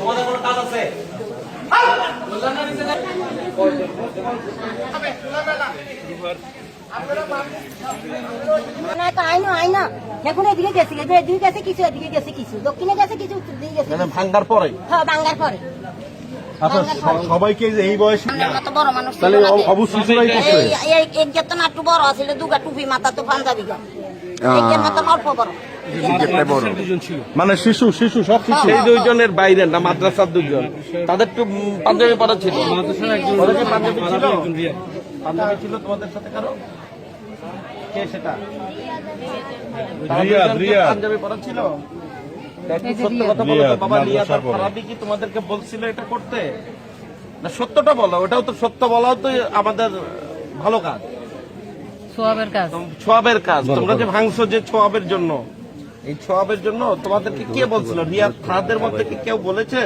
তোমাদের কোনো কাজ আছে? এখন এদিকে গেছে এদিকে গেছে কিছু এদিকে গেছে কিছু দক্ষিণে গেছে কিছু উত্তর দিকে গেছে ভাঙ্গার পরে। হ্যাঁ ভাঙ্গার পরে। আচ্ছা সবাইকে এই বয়সে মতো বড় মানুষ তাহলে অবশ্যই একজন একটু বড় আছিল দুগা টুপি মাথা তো পাঞ্জাবি গা মতন অল্প বড় মানে শিশু শিশু সব শিশু। এই দুইজনের বাইরে না মাদ্রাসার দুইজন, তাদের তো পাঞ্জাবি পরা ছিল। পাঞ্জাবি ছিল পাঞ্জাবি ছিল তোমাদের সাথে কারো? কে সেটা? পাঞ্জাবি পরা ছিল। সত্য কথা বলো তো বাবা, রিয়াদ আর ফারাবি কি তোমাদেরকে বলছিল এটা করতে? না সত্যটা বলো, ওটাও তো সত্য বলাও তো আমাদের ভালো কাজ, ছোয়াবের কাজ। তোমরা যে ভাঙছো যে ছোয়াবের জন্য, এই ছোয়াবের জন্য তোমাদেরকে কে বলছিল? রিয়াদ ফারাদের মধ্যে কি কেউ বলেছে?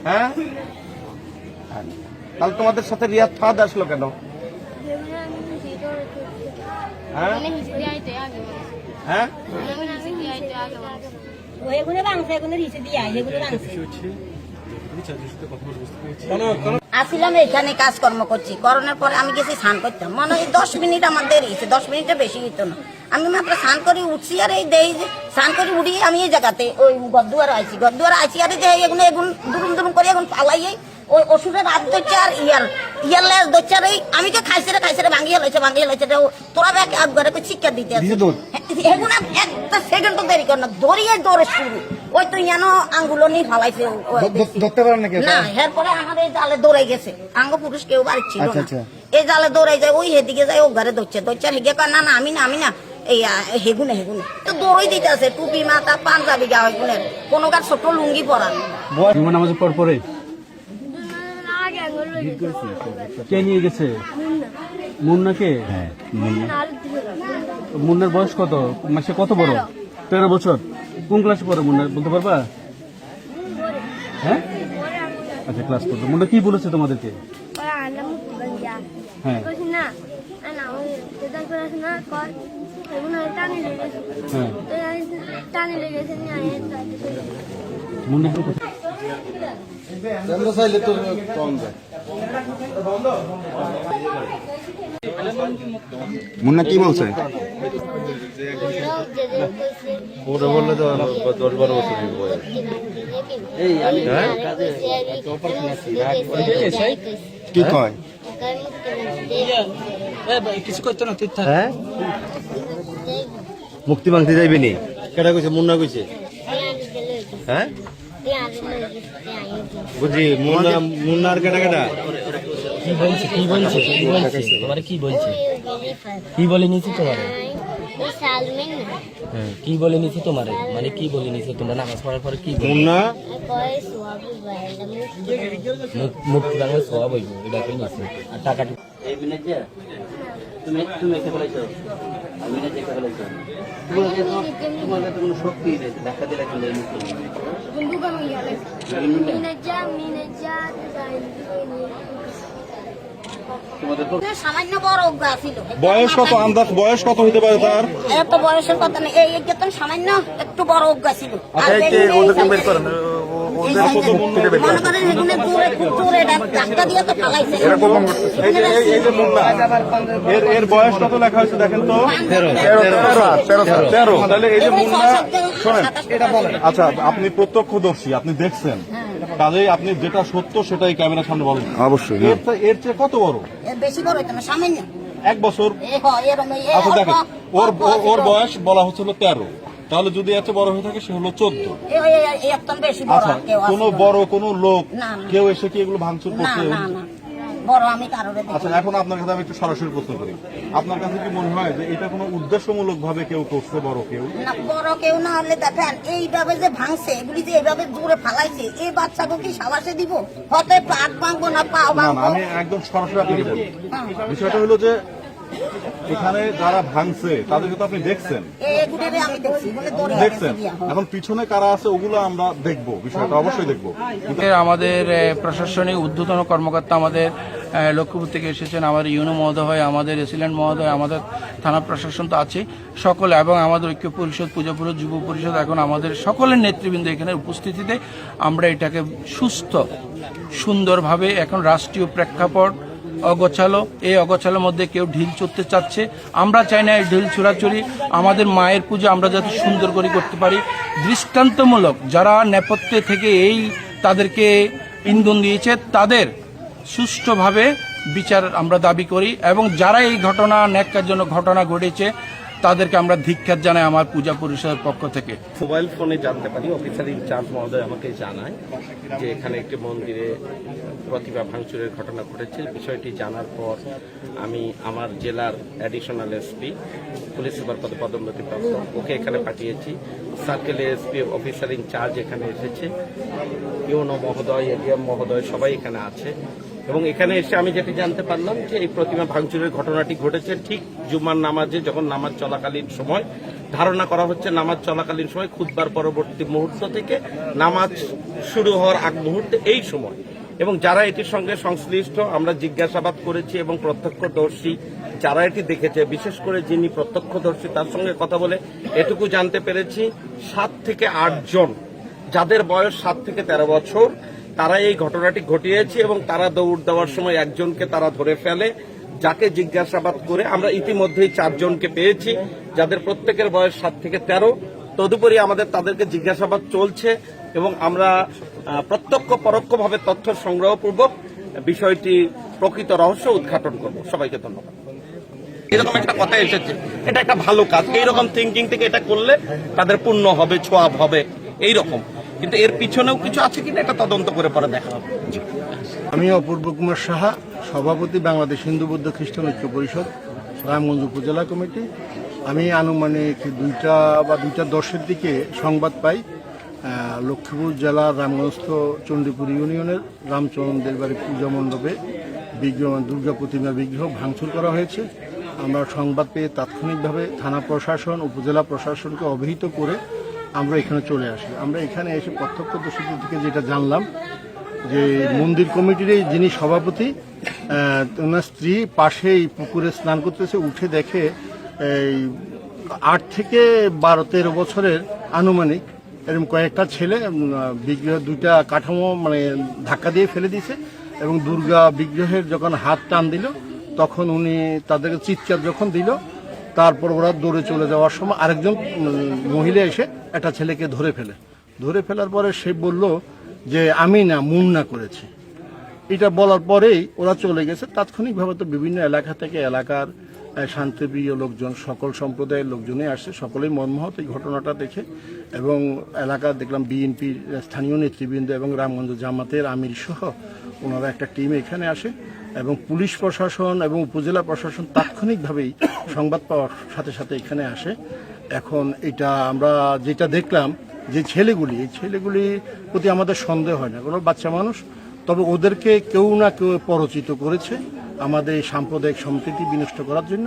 হ্যাঁ, তাহলে তোমাদের সাথে রিয়াদ ফারাদ আসলো কেন? হ্যাঁ হ্যাঁ আসিলাম এখানে কাজকর্ম করছি, করোনার পরে আমি গেছি স্নান করতাম, মনে হয় 10 মিনিট আমার দেরি হয়েছে, 10 মিনিটের বেশি হইত না। আমি মাত্র স্নান করে উঠছি আর এই দেই যে স্নান করে উঠিয়ে আমি এই জায়গাতে ওই গদ্দুয়ার আইছি আর এগুলো এগুন দুরুম দুরুম করে এখন পালাই ওই ওষুধের রাত ধরছে আর ইয়ার লেজ ধরছে আর আমি কে খাইছে রে ভাঙিয়ে লাইছে তোরা ব্যাগ একবারে শিক্ষা দিতে আছে এগুলো একটা সেকেন্ড তো দেরি কর না, দৌড়িয়ে দৌড়ে শুরু ওই তো ইয়ানো আঙ্গুলো নিয়ে ফালাইছে ধরতে পারেন নাকি না। এরপরে আমার এই জালে দৌড়াই গেছে, আঙ্গ পুরুষ কেউ বাড়ি ছিল না, এই জালে দৌড়াই যায় ওই হেদিকে যায় ও ঘরে ধরছে হেগে না না আমি না এই হেগুনে তো দৌড়ই দিতে আছে, টুপি মাথা পাঞ্জাবি গা হেগুনে কোনো কার ছোট লুঙ্গি পরান। নামাজের পর পরে কে নিয়ে গেছে? মুন্নাকে? মুন্নার বয়স কত? মাসে কত বড়? 13 বছর। কোন ক্লাসে পড়ে মুন্না বলতে পারবা? হ্যাঁ আচ্ছা ক্লাস পড়তো। মুন্না কি বলেছে তোমাদেরকে? হ্যাঁ মুন্না মুন্না কি বলছে? ওটা বললে তো 10-12 বছর কি কয়? কিছু করতো না। হ্যাঁ মুক্তি মাংতে যাইবে নি? কেটা কইছে? মুন্না কইছে। হ্যাঁ বুঝি মুন্নার কেটা কি বলছে তোমারে? কি বলছে? কি বলে নিয়েছি তোমারে? কি বলে নিয়েছি তোমারে? মানে কি বলে নিয়েছে তোমরা নামাজ পড়ার পরে? কি মুন্না মুক্তি বাংলা সব হইব এটা কি নিয়েছে আর টাকাটি এই মিনিটে তুমি এসে বলেছো আমি না দেখে বলেছো তোমার তো কোনো শক্তি নেই, দেখা দিলে কিন্তু সামান্য বড় অজ্ঞা ছিল। বয়স কত আন্দাজ? বয়স কত হইতে পারে তার? এত বয়সের কথা নেই, এই একজন সামান্য একটু বড় অজ্ঞা ছিল। ওদেরকে বের করেন। মনে করেন এগুলো খুব জোরে ধাক্কা দিয়ে তো ফালাইছে। এই যে মুন্না এর বয়স কত লেখা হয়েছে দেখেন তো? 13। তাহলে এই যে মুন্না শোনেন, আচ্ছা আপনি প্রত্যক্ষদর্শী, আপনি দেখছেন, কাজেই আপনি যেটা সত্য সেটাই ক্যামেরার সামনে বলেন। অবশ্যই। এর চেয়ে কত বড়? বেশি বড় হইতো না, সামান্য 1 বছর। আচ্ছা দেখেন ওর বয়স বলা হচ্ছিল 13, তাহলে যদি এত বড় হয়ে থাকে সে হলো 14। আচ্ছা কোনো বড় কোনো লোক কেউ এসে কি এগুলো ভাঙচুর করছে? আচ্ছা এখন আপনার কাছে আমি একটু সরাসরি প্রশ্ন করি, আপনার কাছে কি মনে হয় যে এটা কোনো উদ্দেশ্যমূলক ভাবে কেউ করছে? বড় কেউ না হলে দেখেন এইভাবে যে ভাঙছে, এগুলি যে এইভাবে জোরে ফালাইছে, এই বাচ্চাকে কি সাবাসে দিব? হয়তো হাত ভাঙবো না পা ভাঙবো। আমি একদম সরাসরি আপনাকে বলি, বিষয়টা হলো যে এখানে যারা ভাঙছে তাদেরকে তো আপনি দেখছেন, এখন পিছনে কারা আছে ওগুলো আমরা দেখবো, বিষয়টা অবশ্যই দেখবো। আমাদের প্রশাসনিক ঊর্ধ্বতন কর্মকর্তা আমাদের লক্ষ্মীপুর থেকে এসেছেন, আমার ইউনো মহোদয়, আমাদের রেসিডেন্ট মহোদয়, আমাদের থানা প্রশাসন তো আছে সকলে, এবং আমাদের ঐক্য পরিষদ, পূজা পরিষদ, যুব পরিষদ, এখন আমাদের সকলের নেতৃবৃন্দ এখানে উপস্থিতিতে আমরা এটাকে সুস্থ সুন্দরভাবে, এখন রাষ্ট্রীয় প্রেক্ষাপট অগোছালো, এই অগোছালোর মধ্যে কেউ ঢিল ছুঁড়তে চাচ্ছে, আমরা চাই না এই ঢিল ছোড়াছুরি। আমাদের মায়ের পুজো আমরা যাতে সুন্দর করে করতে পারি, দৃষ্টান্তমূলক যারা নেপথ্যে থেকে তাদেরকে ইন্ধন দিয়েছে তাদের সুষ্ঠুভাবে বিচার আমরা দাবি করি, এবং যারা এই ঘটনা ন্যাক্কারজনক ঘটনা ঘটেছে তাদেরকে আমরা ধিক্কার জানাই আমার পূজা পরিষদের পক্ষ থেকে। মোবাইল ফোনে জানতে পারি, অফিসার ইনচার্জ মহোদয় আমাকে জানায় যে এখানে একটি মন্দিরে প্রতিমা ভাঙচুরের ঘটনা ঘটেছে। বিষয়টি জানার পর আমি আমার জেলার অ্যাডিশনাল এসপি, পুলিশ সুপার পদে পদোন্নতিপ্রাপ্ত, ওকে এখানে পাঠিয়েছি। সার্কেল এসপি অফিসার ইনচার্জ এখানে এসেছে, ইউনো মহোদয়, এডিএম মহোদয় সবাই এখানে আছে। এবং এখানে এসে আমি যেটি জানতে পারলাম যে এই প্রতিমা ভাঙচুরের ঘটনাটি ঘটেছে ঠিক জুমার নামাজে, যখন নামাজ চলাকালীন সময়, ধারণা করা হচ্ছে নামাজ চলাকালীন সময়, খুতবার পরবর্তী মুহূর্ত থেকে নামাজ শুরু হওয়ার আগ মুহূর্তে এই সময়। এবং যারা এটির সঙ্গে সংশ্লিষ্ট আমরা জিজ্ঞাসাবাদ করেছি, এবং প্রত্যক্ষদর্শী যারা এটি দেখেছে, বিশেষ করে যিনি প্রত্যক্ষদর্শী তার সঙ্গে কথা বলে এটুকু জানতে পেরেছি 7 থেকে 8 জন, যাদের বয়স 7 থেকে 13 বছর, তারা এই ঘটনাটি ঘটিয়েছে। এবং তারা দৌড় দেওয়ার সময় একজনকে তারা ধরে ফেলে, যাকে জিজ্ঞাসাবাদ করে আমরা ইতিমধ্যেই 4 জনকে পেয়েছি, যাদের প্রত্যেকের বয়স 7 থেকে 13। তদুপরি আমাদের তাদেরকে জিজ্ঞাসাবাদ চলছে, এবং আমরা প্রত্যক্ষ পরোক্ষভাবে তথ্য সংগ্রহপূর্বক বিষয়টি প্রকৃত রহস্য উদ্ঘাটন করব। সবাইকে ধন্যবাদ। এরকম একটা কথা এসেছে, এটা একটা ভালো কাজ। এইরকম থিঙ্কিং থেকে এটা করলে তাদের পুণ্য হবে, ছোঁয়াব হবে, এইরকম। কিন্তু এর পিছনেও কিছু আছে কিনা এটা তদন্ত করে পরে দেখা হবে। আমি অপূর্ব কুমার সাহা, সভাপতি বাংলাদেশ হিন্দু বৌদ্ধ খ্রিস্টান ঐক্য পরিষদ, রামগঞ্জ উপজেলা কমিটি। আমি আনুমানিক 2:10 দিকে সংবাদ পাই লক্ষ্মীপুর জেলার রামগঞ্জ চণ্ডীপুর ইউনিয়নের রামচন্দ্রের বাড়ি পূজা মণ্ডপে দুর্গা প্রতিমা বিগ্রহ ভাঙচুর করা হয়েছে। আমরা সংবাদ পেয়ে তাৎক্ষণিকভাবে থানা প্রশাসন, উপজেলা প্রশাসনকে অবহিত করে আমরা এখানে চলে আসি। আমরা এখানে এসে প্রত্যক্ষদর্শীদের থেকে যেটা জানলাম যে মন্দির কমিটির যিনি সভাপতি, ওনার স্ত্রী পাশেই পুকুরে স্নান করতেছে, উঠে দেখে এই 8 থেকে 12-13 বছরের আনুমানিক এরকম কয়েকটা ছেলে বিগ্রহ 2টা কাঠামো ধাক্কা দিয়ে ফেলে দিয়েছে, এবং দুর্গা বিগ্রহের যখন হাত টান দিল তখন উনি তাদেরকে চিৎকার যখন দিল, তারপর ওরা দৌড়ে চলে যাওয়ার সময় আরেকজন মহিলা এসে একটা ছেলেকে ধরে ফেলার পরে সে বলল যে আমি না, মুন্না করেছি। এটা বলার পরেই ওরা চলে গেছে। তাৎক্ষণিকভাবে তো বিভিন্ন এলাকা থেকে এলাকার শান্তিপ্রিয় লোকজন, সকল সম্প্রদায়ের লোকজনই আসছে, সকলেই মর্মাহত এই ঘটনাটা দেখে। এবং এলাকা দেখলাম বিএনপির স্থানীয় নেতৃবৃন্দ এবং রামগঞ্জ জামাতের আমির সহ ওনারা একটা টিম এখানে আসে, এবং পুলিশ প্রশাসন এবং উপজেলা প্রশাসন তাৎক্ষণিকভাবেই সংবাদ পাওয়ার সাথে সাথে এখানে আসে। এখন এটা আমরা যেটা দেখলাম যে এই ছেলেগুলির প্রতি আমাদের সন্দেহ হয় না, কোনো বাচ্চা মানুষ, তবে ওদেরকে কেউ না কেউ পরচিত করেছে আমাদের সাম্প্রদায়িক সম্প্রীতি বিনষ্ট করার জন্য।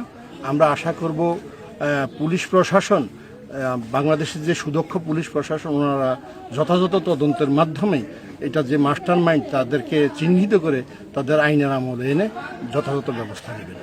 আমরা আশা করব পুলিশ প্রশাসন, বাংলাদেশের যে সুদক্ষ পুলিশ প্রশাসন, ওনারা যথাযথ তদন্তের মাধ্যমে এটা যে মাস্টার মাইন্ড তাদেরকে চিহ্নিত করে তাদের আইনের আমলে এনে যথাযথ ব্যবস্থা নেবেন।